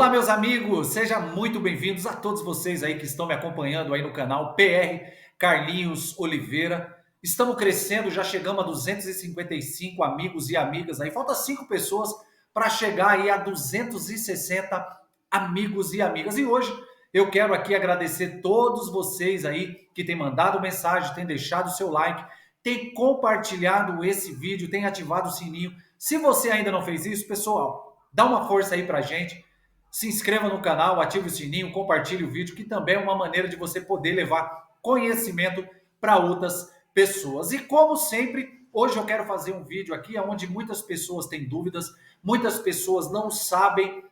Olá, meus amigos, sejam muito bem-vindos a todos vocês aí que estão me acompanhando aí no canal PR Carlinhos Oliveira. Estamos crescendo, já chegamos a 255 amigos e amigas aí. Falta 5 pessoas para chegar aí a 260 amigos e amigas. E hoje eu quero aqui agradecer todos vocês aí que têm mandado mensagem, têm deixado o seu like, têm compartilhado esse vídeo, têm ativado o sininho. Se você ainda não fez isso, pessoal, dá uma força aí pra gente. Se inscreva no canal, ative o sininho, compartilhe o vídeo, que também é uma maneira de você poder levar conhecimento para outras pessoas. E como sempre, hoje eu quero fazer um vídeo aqui onde muitas pessoas têm dúvidas, muitas pessoas não sabem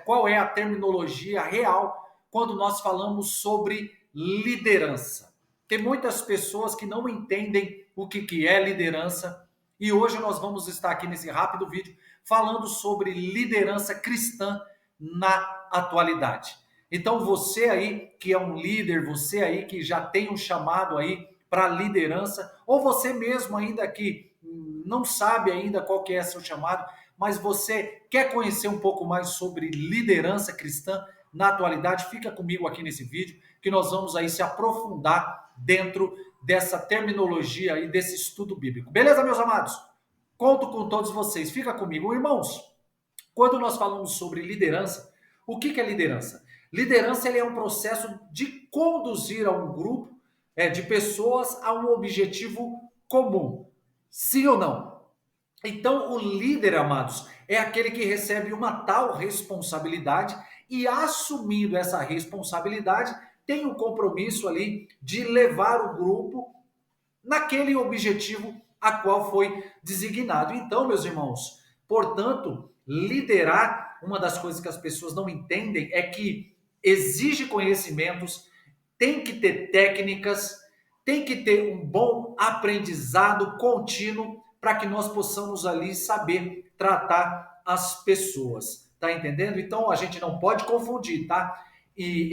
qual é a terminologia real quando nós falamos sobre liderança. Tem muitas pessoas que não entendem o que é liderança e hoje nós vamos estar aqui nesse rápido vídeo falando sobre liderança cristã na atualidade. Então você aí que é um líder, você aí que já tem um chamado aí para liderança, ou você mesmo ainda que não sabe ainda qual que é seu chamado, mas você quer conhecer um pouco mais sobre liderança cristã na atualidade, fica comigo aqui nesse vídeo que nós vamos aí se aprofundar dentro dessa terminologia e desse estudo bíblico. Beleza, meus amados? Conto com todos vocês. Fica comigo, irmãos. Quando nós falamos sobre liderança, o que é liderança? Liderança ele é um processo de conduzir a um grupo de pessoas a um objetivo comum. Sim ou não? Então, o líder, amados, é aquele que recebe uma tal responsabilidade e, assumindo essa responsabilidade, tem o compromisso ali de levar o grupo naquele objetivo a qual foi designado. Então, meus irmãos, portanto, liderar, uma das coisas que as pessoas não entendem é que exige conhecimentos, tem que ter técnicas, tem que ter um bom aprendizado contínuo para que nós possamos ali saber tratar as pessoas. Tá entendendo? Então a gente não pode confundir, tá? E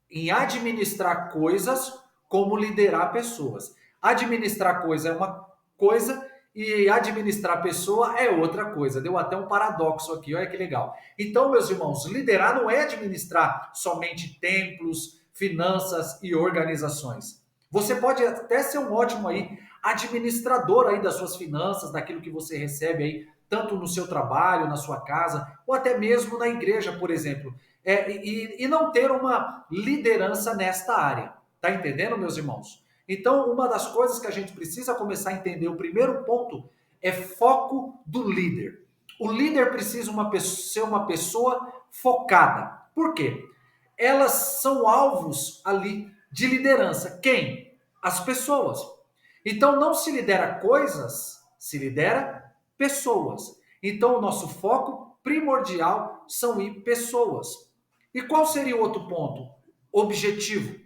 em administrar coisas como liderar pessoas. Administrar coisa é uma coisa e administrar pessoa é outra coisa. Deu até um paradoxo aqui, olha que legal. Então, meus irmãos, liderar não é administrar somente templos, finanças e organizações. Você pode até ser um ótimo aí administrador aí das suas finanças, daquilo que você recebe aí, tanto no seu trabalho, na sua casa, ou até mesmo na igreja, por exemplo. E não ter uma liderança nesta área. Tá entendendo, meus irmãos? Então, uma das coisas que a gente precisa começar a entender, o primeiro ponto, é foco do líder. O líder precisa ser uma pessoa focada. Por quê? Elas são alvos ali de liderança. Quem? As pessoas. Então, não se lidera coisas, se lidera pessoas. Então, o nosso foco primordial são em pessoas. E qual seria o outro ponto? Objetivo.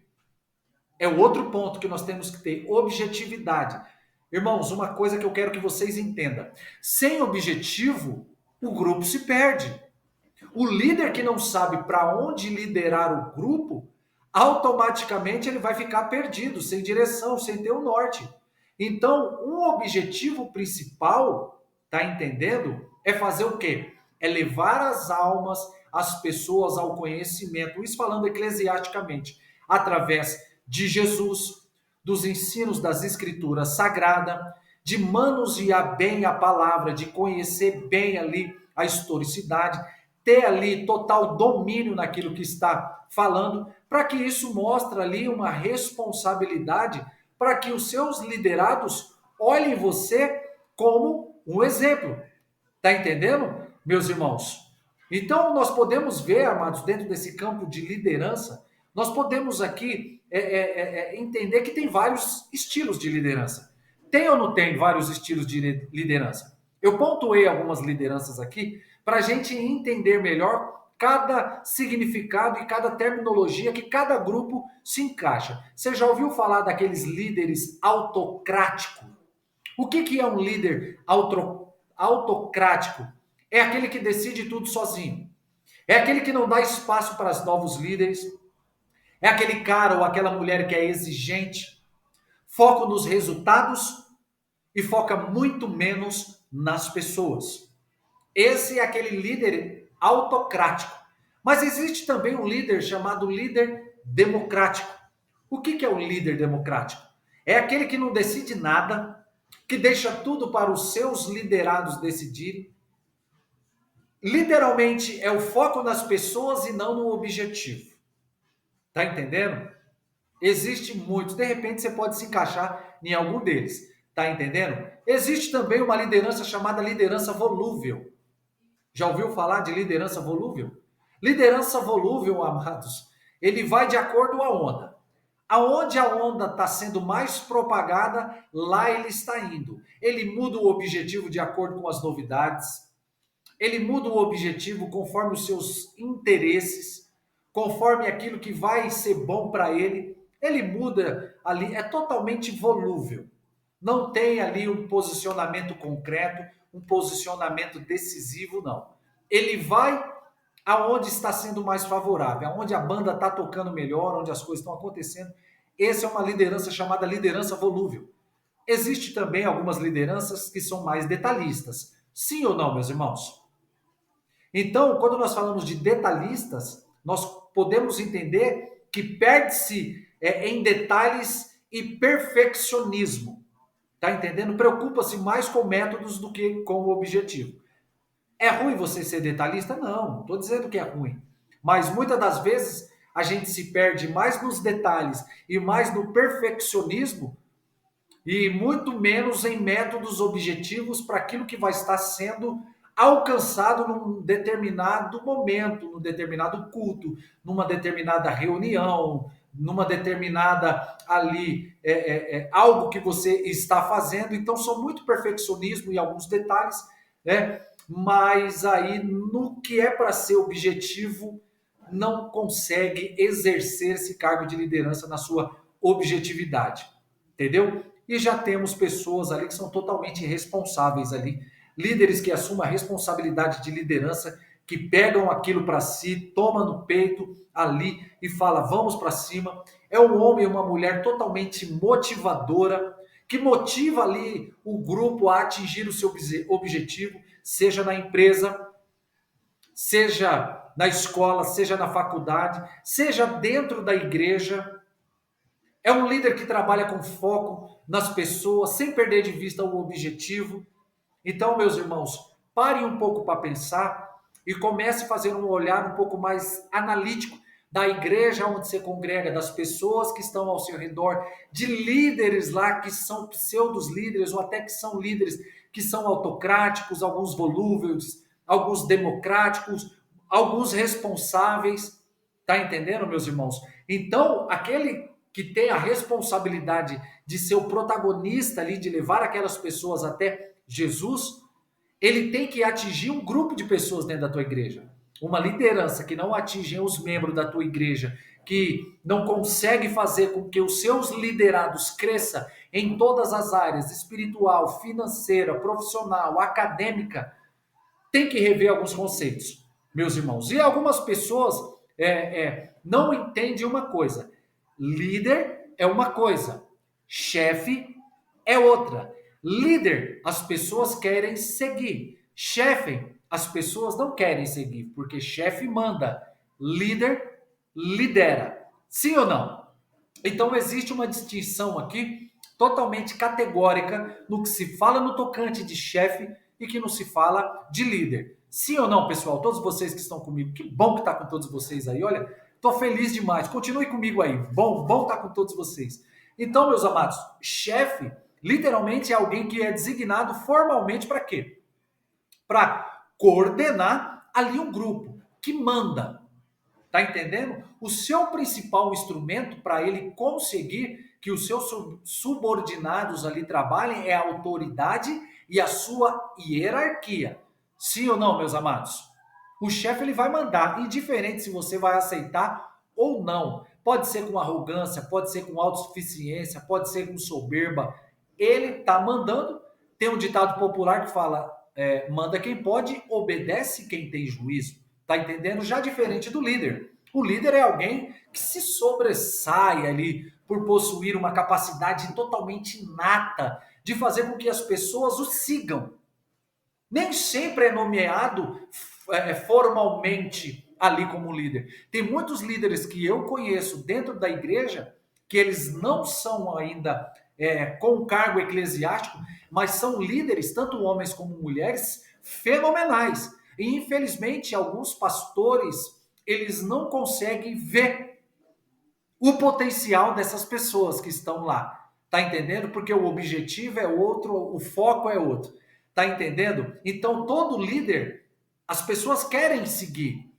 É o outro ponto que nós temos que ter, objetividade. Irmãos, uma coisa que eu quero que vocês entendam. Sem objetivo, o grupo se perde. O líder que não sabe para onde liderar o grupo, automaticamente ele vai ficar perdido, sem direção, sem ter o norte. Então, um objetivo principal, tá entendendo? É fazer o quê? É levar as almas, as pessoas ao conhecimento, isso falando eclesiasticamente, através de Jesus, dos ensinos das escrituras sagradas, de manusear bem a palavra, de conhecer bem ali a historicidade, ter ali total domínio naquilo que está falando, para que isso mostre ali uma responsabilidade, para que os seus liderados olhem você como um exemplo. Tá entendendo, meus irmãos? Então, nós podemos ver, amados, dentro desse campo de liderança, nós podemos aqui entender que tem vários estilos de liderança. Tem ou não tem vários estilos de liderança? Eu pontuei algumas lideranças aqui para a gente entender melhor cada significado e cada terminologia que cada grupo se encaixa. Você já ouviu falar daqueles líderes autocráticos? O que é um líder autocrático? É aquele que decide tudo sozinho. É aquele que não dá espaço para os novos líderes. É aquele cara ou aquela mulher que é exigente, foca nos resultados e foca muito menos nas pessoas. Esse é aquele líder autocrático. Mas existe também um líder chamado líder democrático. O que é o líder democrático? É aquele que não decide nada, que deixa tudo para os seus liderados decidirem. Literalmente é o foco nas pessoas e não no objetivo. Tá entendendo? Existe muitos. De repente você pode se encaixar em algum deles. Tá entendendo? Existe também uma liderança chamada liderança volúvel. Já ouviu falar de liderança volúvel? Liderança volúvel, amados, ele vai de acordo com a onda. Aonde a onda está sendo mais propagada, lá ele está indo. Ele muda o objetivo de acordo com as novidades. Ele muda o objetivo conforme os seus interesses, conforme aquilo que vai ser bom para ele. Ele muda ali, é totalmente volúvel. Não tem ali um posicionamento concreto, um posicionamento decisivo, não. Ele vai aonde está sendo mais favorável, aonde a banda está tocando melhor, onde as coisas estão acontecendo. Essa é uma liderança chamada liderança volúvel. Existe também algumas lideranças que são mais detalhistas. Sim ou não, meus irmãos? Então, quando nós falamos de detalhistas, nós podemos entender que perde-se em detalhes e perfeccionismo. Tá entendendo? Preocupa-se mais com métodos do que com o objetivo. É ruim você ser detalhista? Não estou dizendo que é ruim. Mas muitas das vezes a gente se perde mais nos detalhes e mais no perfeccionismo e muito menos em métodos objetivos para aquilo que vai estar sendo alcançado num determinado momento, num determinado culto, numa determinada reunião, numa determinada ali algo que você está fazendo. Então são muito perfeccionismo em alguns detalhes, né? Mas aí no que é para ser objetivo não consegue exercer esse cargo de liderança na sua objetividade, entendeu? E já temos pessoas ali que são totalmente responsáveis ali, líderes que assumem a responsabilidade de liderança, que pegam aquilo para si, toma no peito ali e fala, vamos para cima. É um homem e uma mulher totalmente motivadora, que motiva ali o grupo a atingir o seu objetivo, seja na empresa, seja na escola, seja na faculdade, seja dentro da igreja. É um líder que trabalha com foco nas pessoas, sem perder de vista o objetivo. Então, meus irmãos, parem um pouco para pensar e comece a fazer um olhar um pouco mais analítico da igreja onde você congrega, das pessoas que estão ao seu redor, de líderes lá que são pseudos líderes ou até que são líderes que são autocráticos, alguns volúveis, alguns democráticos, alguns responsáveis. Tá entendendo, meus irmãos? Então, aquele que tem a responsabilidade de ser o protagonista ali, de levar aquelas pessoas até Jesus, ele tem que atingir um grupo de pessoas dentro da tua igreja. Uma liderança que não atinge os membros da tua igreja, que não consegue fazer com que os seus liderados cresçam em todas as áreas, espiritual, financeira, profissional, acadêmica, tem que rever alguns conceitos, meus irmãos. E algumas pessoas não entendem uma coisa. Líder é uma coisa, chefe é outra. Líder, as pessoas querem seguir. Chefe, as pessoas não querem seguir, porque chefe manda, líder lidera. Sim ou não? Então existe uma distinção aqui totalmente categórica no que se fala no tocante de chefe e que não se fala de líder. Sim ou não, pessoal? Todos vocês que estão comigo, que bom que tá com todos vocês aí. Olha, tô feliz demais. Continue comigo aí. Bom tá com todos vocês. Então, meus amados, chefe literalmente é alguém que é designado formalmente para quê? Para coordenar ali um grupo que manda. Tá entendendo? O seu principal instrumento para ele conseguir que os seus subordinados ali trabalhem é a autoridade e a sua hierarquia. Sim ou não, meus amados? O chefe ele vai mandar, indiferente se você vai aceitar ou não. Pode ser com arrogância, pode ser com autossuficiência, pode ser com soberba. Ele tá mandando. Tem um ditado popular que fala: manda quem pode, obedece quem tem juízo. Tá entendendo? Já diferente do líder. O líder é alguém que se sobressai ali por possuir uma capacidade totalmente inata de fazer com que as pessoas o sigam. Nem sempre é nomeado formalmente ali como líder. Tem muitos líderes que eu conheço dentro da igreja que eles não são ainda com cargo eclesiástico, mas são líderes, tanto homens como mulheres, fenomenais. E infelizmente alguns pastores eles não conseguem ver o potencial dessas pessoas que estão lá. Tá entendendo? Porque o objetivo é outro, o foco é outro. Tá entendendo? Então todo líder, as pessoas querem seguir.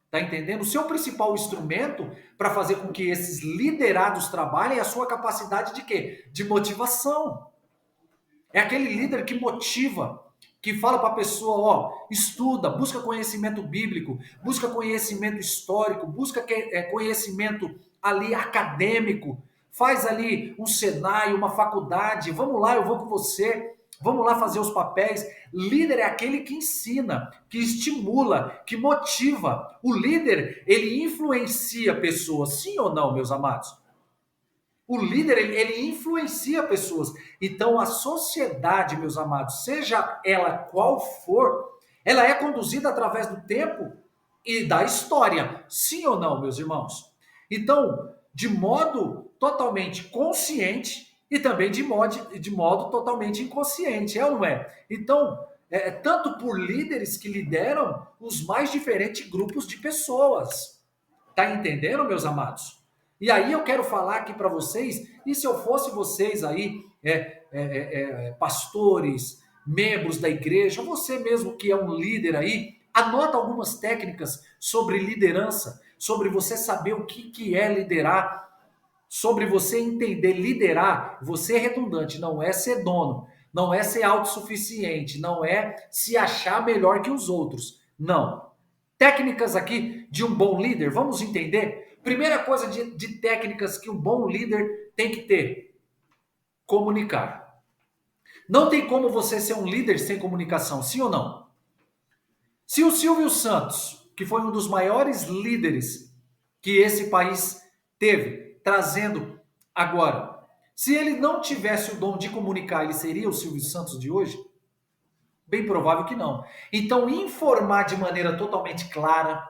Tá entendendo? O seu principal instrumento para fazer com que esses liderados trabalhem é a sua capacidade de quê? De motivação. É aquele líder que motiva, que fala para a pessoa, ó, estuda, busca conhecimento bíblico, busca conhecimento histórico, busca conhecimento ali acadêmico, faz ali um Senai, uma faculdade, vamos lá, eu vou com você, vamos lá fazer os papéis. Líder é aquele que ensina, que estimula, que motiva. O líder, ele influencia pessoas, sim ou não, meus amados? O líder, ele influencia pessoas. Então, a sociedade, meus amados, seja ela qual for, ela é conduzida através do tempo e da história. Sim ou não, meus irmãos? Então, de modo totalmente consciente e também de modo totalmente inconsciente, é ou não é? Então, tanto por líderes que lideram os mais diferentes grupos de pessoas. Tá entendendo, meus amados? E aí eu quero falar aqui para vocês, e se eu fosse vocês aí, pastores, membros da igreja, você mesmo que é um líder aí, anota algumas técnicas sobre liderança, sobre você saber o que é liderar, sobre você entender liderar. Você é redundante, não é ser dono, não é ser autossuficiente, não é se achar melhor que os outros. Não. Técnicas aqui de um bom líder, vamos entender? Primeira coisa de técnicas que um bom líder tem que ter: comunicar. Não tem como você ser um líder sem comunicação, sim ou não? Se o Silvio Santos, que foi um dos maiores líderes que esse país teve, trazendo agora, se ele não tivesse o dom de comunicar, ele seria o Silvio Santos de hoje? Bem provável que não. Então, informar de maneira totalmente clara,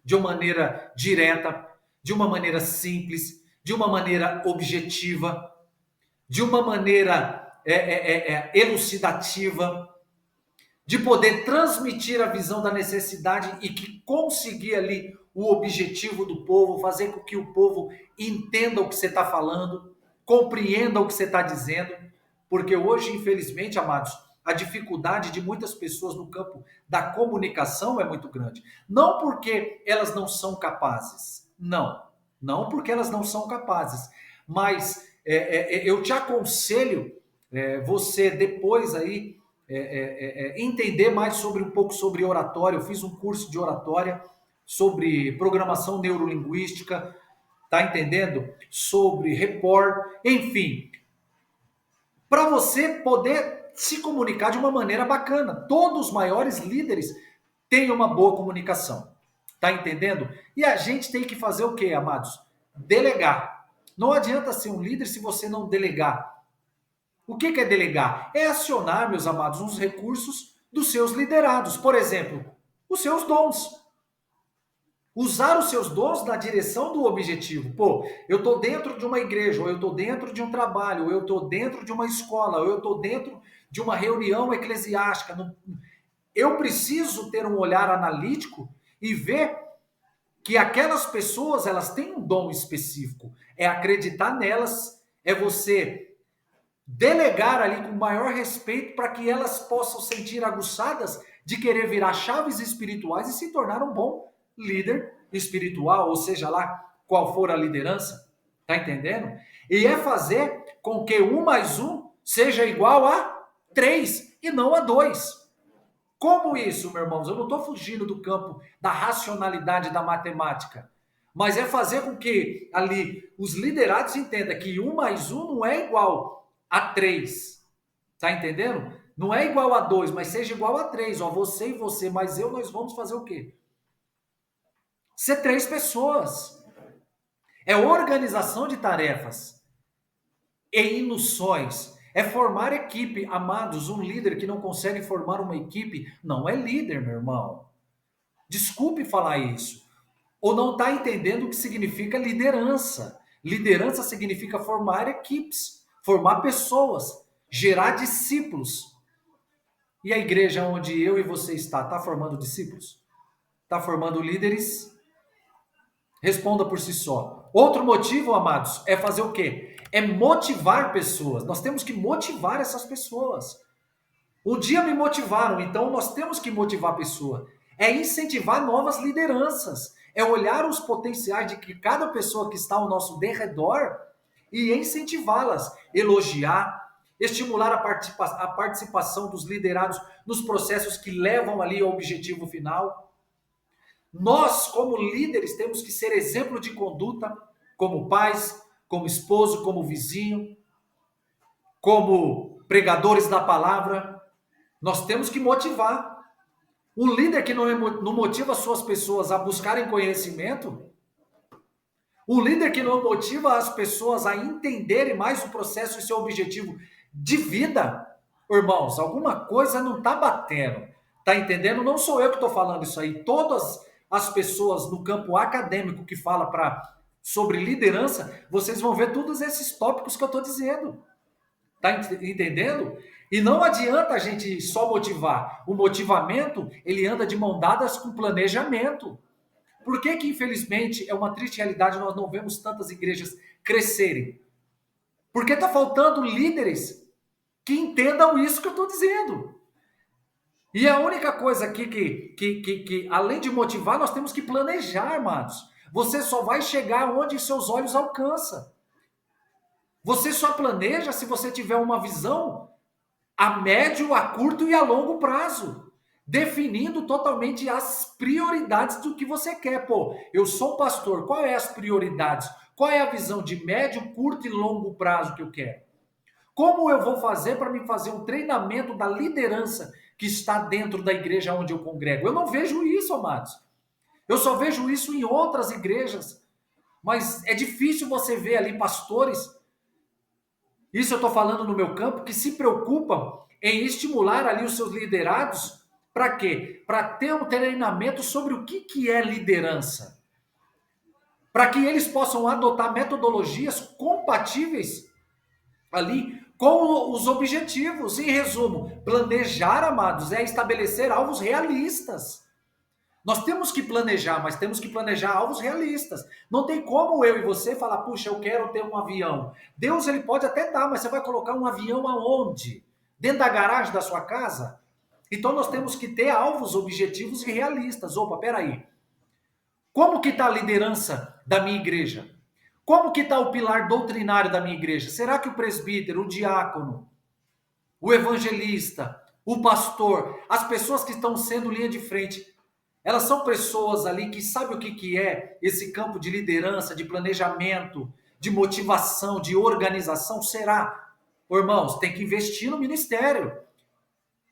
de uma maneira direta, de uma maneira simples, de uma maneira objetiva, de uma maneira elucidativa, de poder transmitir a visão da necessidade e que conseguir ali o objetivo do povo, fazer com que o povo entenda o que você está falando, compreenda o que você está dizendo, porque hoje, infelizmente, amados, a dificuldade de muitas pessoas no campo da comunicação é muito grande. Não porque elas não são capazes, não porque elas não são capazes, mas eu te aconselho você depois aí entender mais sobre um pouco sobre oratória. Eu fiz um curso de oratória sobre programação neurolinguística, tá entendendo? Sobre report, enfim, para você poder se comunicar de uma maneira bacana. Todos os maiores líderes têm uma boa comunicação, tá entendendo? E a gente tem que fazer o quê, amados? Delegar. Não adianta ser um líder se você não delegar. O que é delegar? É acionar, meus amados, uns recursos dos seus liderados. Por exemplo, os seus dons. Usar os seus dons na direção do objetivo. Pô, eu estou dentro de uma igreja, ou eu estou dentro de um trabalho, ou eu estou dentro de uma escola, ou eu estou dentro de uma reunião eclesiástica. Eu preciso ter um olhar analítico e ver que aquelas pessoas elas têm um dom específico. É acreditar nelas, é você delegar ali com maior respeito para que elas possam sentir aguçadas de querer virar chaves espirituais e se tornar um bom líder espiritual, ou seja lá qual for a liderança, tá entendendo? E é fazer com que 1 mais 1 seja igual a 3 e não a 2. Como isso, meus irmãos? Eu não estou fugindo do campo da racionalidade da matemática, mas é fazer com que ali os liderados entendam que 1 mais 1 não é igual a 3. Tá entendendo? Não é igual a 2, mas seja igual a 3. Ó, você e você, mas eu, nós vamos fazer o quê? Ser 3 pessoas. É organização de tarefas e noções. É formar equipe. Amados, um líder que não consegue formar uma equipe não é líder, meu irmão. Desculpe falar isso. ou não está entendendo o que significa liderança. Liderança significa formar equipes, formar pessoas, gerar discípulos. E a igreja onde eu e você está formando discípulos? Está formando líderes? Responda por si só. Outro motivo, amados, é fazer o quê? É motivar pessoas. Nós temos que motivar essas pessoas. Um dia me motivaram, então nós temos que motivar a pessoa. É incentivar novas lideranças. É olhar os potenciais de que cada pessoa que está ao nosso derredor e incentivá-las. Elogiar, estimular a participação dos liderados nos processos que levam ali ao objetivo final. Nós, como líderes, temos que ser exemplo de conduta, como pais, como esposo, como vizinho, como pregadores da palavra. Nós temos que motivar. Um líder que não motiva suas pessoas a buscarem conhecimento, um líder que não motiva as pessoas a entenderem mais o processo e seu objetivo de vida, irmãos, alguma coisa não está batendo. Está entendendo? Não sou eu que estou falando isso aí. Todas as pessoas no campo acadêmico que falam sobre liderança, vocês vão ver todos esses tópicos que eu estou dizendo. Está entendendo? E não adianta a gente só motivar. O motivamento, ele anda de mão dadas com planejamento. Por que que, infelizmente, é uma triste realidade, nós não vemos tantas igrejas crescerem? Porque está faltando líderes que entendam isso que eu estou dizendo. E a única coisa aqui que, além de motivar, nós temos que planejar, amados. Você só vai chegar onde seus olhos alcançam. Você só planeja se você tiver uma visão a médio, a curto e a longo prazo, definindo totalmente as prioridades do que você quer. Pô, eu sou pastor, qual é as prioridades? Qual é a visão de médio, curto e longo prazo que eu quero? Como eu vou fazer para me fazer um treinamento da liderança que está dentro da igreja onde eu congrego? Eu não vejo isso, amados. Eu só vejo isso em outras igrejas. Mas é difícil você ver ali pastores, isso eu estou falando no meu campo, que se preocupam em estimular ali os seus liderados. Para quê? Para ter um treinamento sobre o que é liderança. Para que eles possam adotar metodologias compatíveis ali com os objetivos. Em resumo, planejar, amados, é estabelecer alvos realistas. Nós temos que planejar, mas temos que planejar alvos realistas. Não tem como eu e você falar, puxa, eu quero ter um avião. Deus, ele pode até dar, mas você vai colocar um avião aonde? Dentro da garagem da sua casa? Então nós temos que ter alvos objetivos e realistas. Opa, peraí. Como que está a liderança da minha igreja? Como que está o pilar doutrinário da minha igreja? Será que o presbítero, o diácono, o evangelista, o pastor, as pessoas que estão sendo linha de frente, elas são pessoas ali que sabem o que é esse campo de liderança, de planejamento, de motivação, de organização? Será? Irmãos, tem que investir no ministério.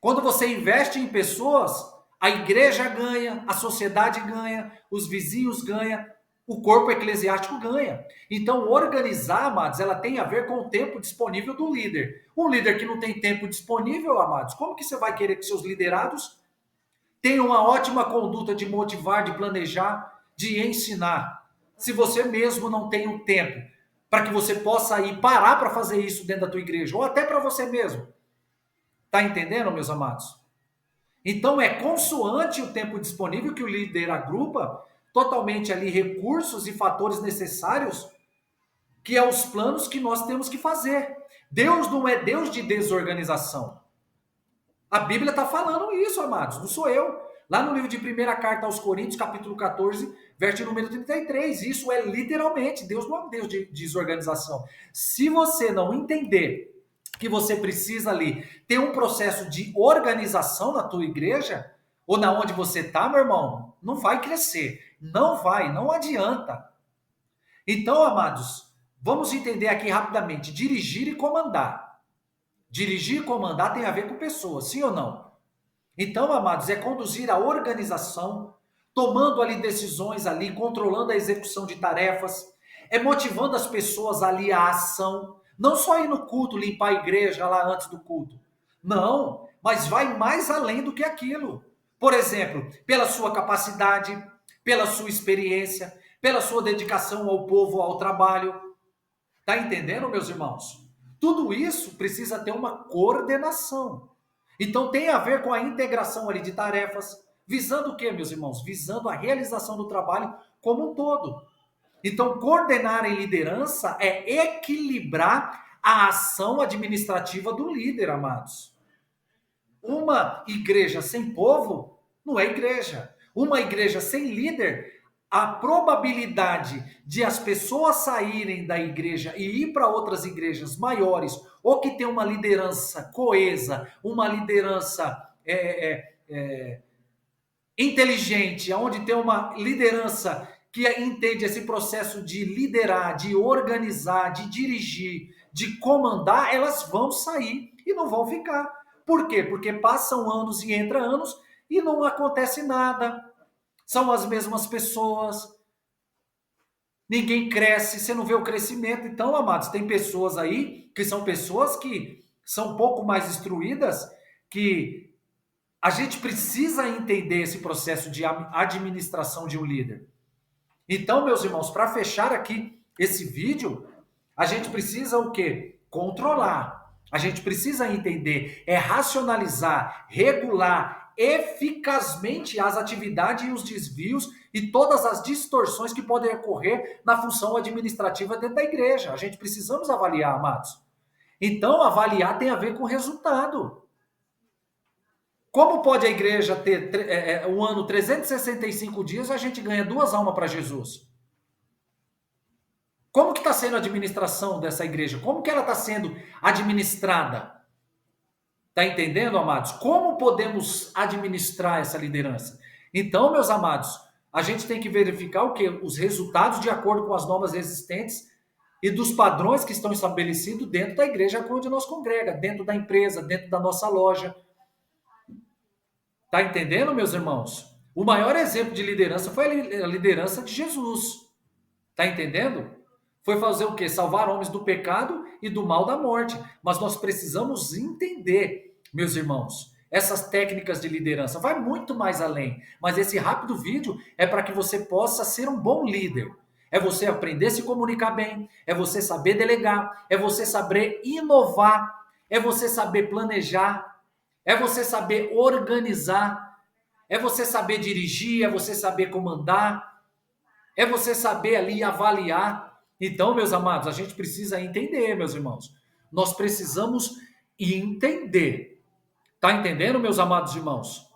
Quando você investe em pessoas, a igreja ganha, a sociedade ganha, os vizinhos ganham, o corpo eclesiástico ganha. Então, organizar, amados, ela tem a ver com o tempo disponível do líder. Um líder que não tem tempo disponível, amados, como que você vai querer que seus liderados tenham uma ótima conduta de motivar, de planejar, de ensinar, se você mesmo não tem o tempo para que você possa ir parar para fazer isso dentro da tua igreja, ou até para você mesmo? Tá entendendo, meus amados? Então, é consoante o tempo disponível que o líder agrupa totalmente ali recursos e fatores necessários, que é os planos que nós temos que fazer. Deus não é Deus de desorganização. A Bíblia está falando isso, amados, não sou eu. Lá no livro de 1ª Carta aos Coríntios, capítulo 14, verso número 33, isso é literalmente, Deus não é um Deus de desorganização. Se você não entender que você precisa ali ter um processo de organização na tua igreja, ou na onde você está, meu irmão, não vai crescer. Não vai, não adianta. Então, amados, vamos entender aqui rapidamente, dirigir e comandar. Dirigir e comandar tem a ver com pessoas, sim ou não? Então, amados, é conduzir a organização, tomando ali decisões ali, controlando a execução de tarefas, é motivando as pessoas ali à ação, não só ir no culto, limpar a igreja lá antes do culto. Não, mas vai mais além do que aquilo. Por exemplo, pela sua capacidade, pela sua experiência, pela sua dedicação ao povo, ao trabalho. Tá entendendo, meus irmãos? Tudo isso precisa ter uma coordenação. Então tem a ver com a integração ali de tarefas, visando o quê, meus irmãos? Visando a realização do trabalho como um todo. Então, coordenar em liderança é equilibrar a ação administrativa do líder, amados. Uma igreja sem povo não é igreja. Uma igreja sem líder, a probabilidade de as pessoas saírem da igreja e ir para outras igrejas maiores, ou que tem uma liderança coesa, uma liderança inteligente, onde tem uma liderança que entende esse processo de liderar, de organizar, de dirigir, de comandar, elas vão sair e não vão ficar. Por quê? Porque passam anos e entra anos e não acontece nada. São as mesmas pessoas. Ninguém cresce, você não vê o crescimento. Então, amados, tem pessoas aí que são pessoas que são um pouco mais instruídas, que a gente precisa entender esse processo de administração de um líder. Então, meus irmãos, para fechar aqui esse vídeo, a gente precisa o quê? Controlar. A gente precisa entender, racionalizar, regular eficazmente as atividades e os desvios e todas as distorções que podem ocorrer na função administrativa dentro da igreja. A gente precisamos avaliar, amados. Então, avaliar tem a ver com resultado. Como pode a igreja ter um ano 365 dias e a gente ganha 2 almas para Jesus? Como que está sendo a administração dessa igreja? Como que ela está sendo administrada? Está entendendo, amados? Como podemos administrar essa liderança? Então, meus amados, a gente tem que verificar o quê? Os resultados de acordo com as normas existentes e dos padrões que estão estabelecidos dentro da igreja onde nós congrega, dentro da empresa, dentro da nossa loja. Tá entendendo, meus irmãos? O maior exemplo de liderança foi a liderança de Jesus. Tá entendendo? Foi fazer o quê? Salvar homens do pecado e do mal da morte. Mas nós precisamos entender, meus irmãos, essas técnicas de liderança. Vai muito mais além. Mas esse rápido vídeo é para que você possa ser um bom líder. É você aprender a se comunicar bem, é você saber delegar, é você saber inovar, é você saber planejar, é você saber organizar, é você saber dirigir, é você saber comandar, é você saber ali avaliar. Então, meus amados, a gente precisa entender, meus irmãos. Nós precisamos entender. Tá entendendo, meus amados irmãos?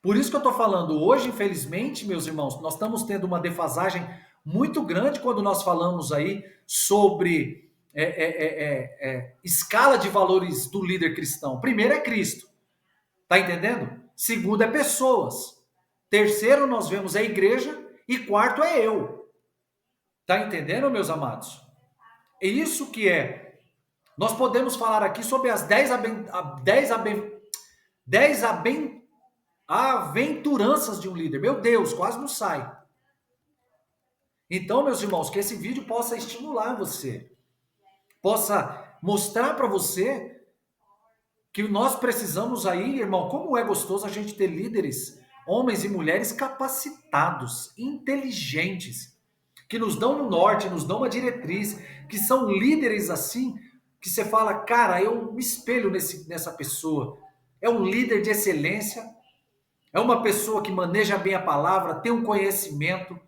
Por isso que eu estou falando hoje, infelizmente, meus irmãos, nós estamos tendo uma defasagem muito grande quando nós falamos aí sobre escala de valores do líder cristão. Primeiro é Cristo, tá entendendo? Segundo é pessoas. Terceiro nós vemos a igreja e quarto é eu. Tá entendendo, meus amados? É isso que é. Nós podemos falar aqui sobre as 10 aventuranças de um líder. Meu Deus, quase não sai. Então, meus irmãos, que esse vídeo possa estimular você, possa mostrar para você que nós precisamos aí, irmão, como é gostoso a gente ter líderes, homens e mulheres capacitados, inteligentes, que nos dão um norte, nos dão uma diretriz, que são líderes assim, que você fala, cara, eu me espelho nessa pessoa. É um líder de excelência, é uma pessoa que maneja bem a palavra, tem um conhecimento.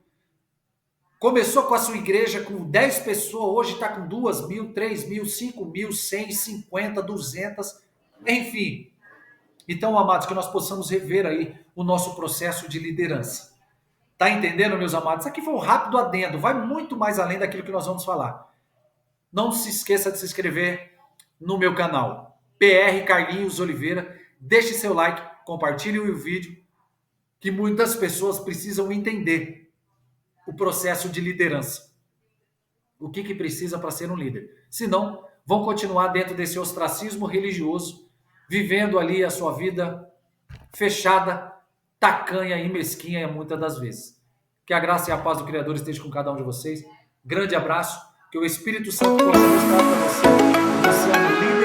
Começou com a sua igreja com 10 pessoas, hoje está com 2.000, 3.000, 5.000, 100, 50, 200, enfim. Então, amados, que nós possamos rever aí o nosso processo de liderança. Tá entendendo, meus amados? Aqui foi um rápido adendo, vai muito mais além daquilo que nós vamos falar. Não se esqueça de se inscrever no meu canal, PR Carlinhos Oliveira. Deixe seu like, compartilhe o vídeo, que muitas pessoas precisam entender o processo de liderança. O que precisa para ser um líder. Senão, vão continuar dentro desse ostracismo religioso, vivendo ali a sua vida fechada, tacanha e mesquinha muitas das vezes. Que a graça e a paz do Criador esteja com cada um de vocês. Grande abraço. Que o Espírito Santo possa mostrar para você. Você é um líder